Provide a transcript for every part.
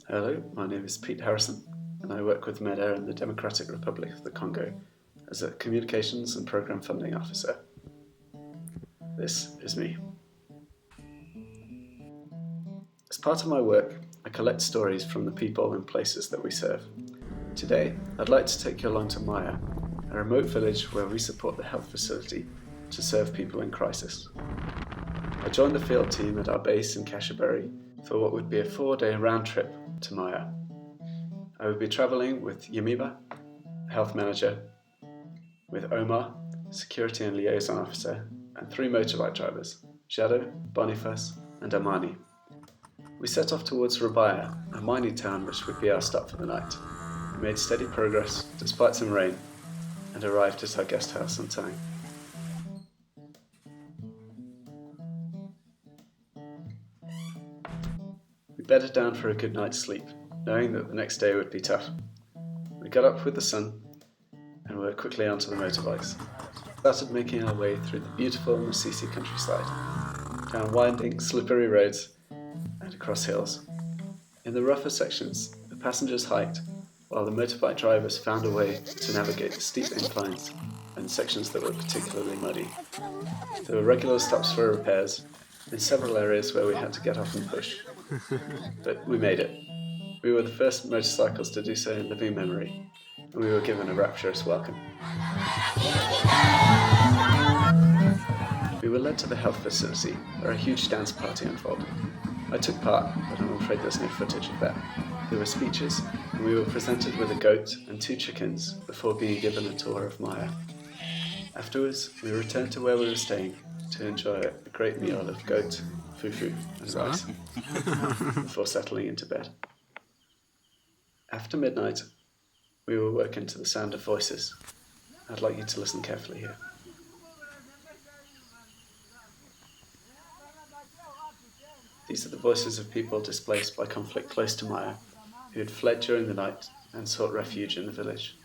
Hello, my name is Pete Harrison, and I work with Medair in the Democratic Republic of the Congo as a Communications and Programme Funding Officer. This is me. As part of my work, I collect stories from the people and places that we serve. Today, I'd like to take you along to Mahya, a remote village where we support the health facility to serve people in crisis. I joined the field team at our base in Kashaberry for what would be a 4-day round trip to Mahya. I would be travelling with Yamiba, health manager, with Omar, security and liaison officer, and 3 motorbike drivers, Jado, Boniface, and Amani. We set off towards Rabaya, a mining town which would be our stop for the night. We made steady progress despite some rain and arrived at our guest house on time. We bedded down for a good night's sleep, knowing that the next day would be tough. We got up with the sun and were quickly onto the motorbikes. Started making our way through the beautiful Masisi countryside, down winding, slippery roads and across hills. In the rougher sections, the passengers hiked, while the motorbike drivers found a way to navigate the steep inclines and sections that were particularly muddy. There were regular stops for repairs in several areas where we had to get off and push. But we made it. We were the first motorcycles to do so in living memory, and we were given a rapturous welcome. We were led to the health facility, where a huge dance party unfolded. I took part, but I'm afraid there's no footage of that. There were speeches, and we were presented with a goat and 2 chickens before being given a tour of Mahya. Afterwards, we returned to where we were staying to enjoy a great meal of goat, fufu, and rice before settling into bed. After midnight, we were woken to the sound of voices. I'd like you to listen carefully here. These are the voices of people displaced by conflict close to Mahya, who had fled during the night and sought refuge in the village.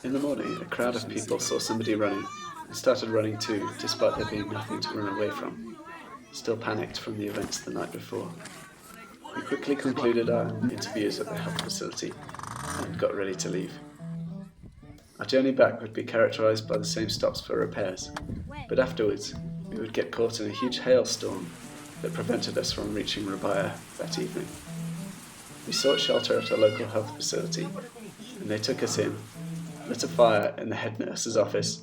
In the morning, a crowd of people saw somebody running and started running too, despite there being nothing to run away from, still panicked from the events the night before. We quickly concluded our interviews at the health facility and got ready to leave. Our journey back would be characterised by the same stops for repairs, but afterwards we would get caught in a huge hailstorm that prevented us from reaching Rabaya that evening. We sought shelter at a local health facility, and they took us in, lit a fire in the head nurse's office,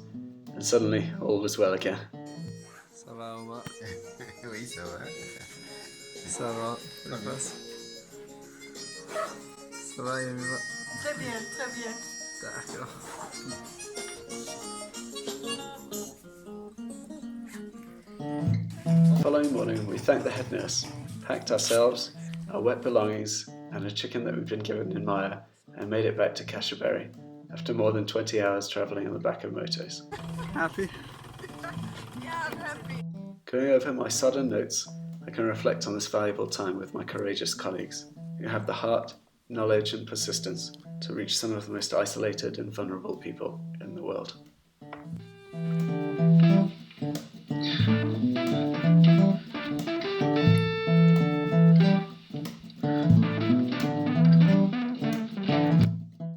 and suddenly all was well again. Ça va, Omar? Oui, ça va. Ça va, Boniface? Ça va, Yamiba? Très bien, très bien. D'accord. The following morning, we thanked the head nurse, packed ourselves, our wet belongings, and a chicken that we'd been given in Mahya, and made it back to Kashaberry after more than 20 hours travelling on the back of motos. Happy? Yeah, I'm happy. Going over my sodden notes, I can reflect on this valuable time with my courageous colleagues, who have the heart, knowledge, and persistence to reach some of the most isolated and vulnerable people in the world.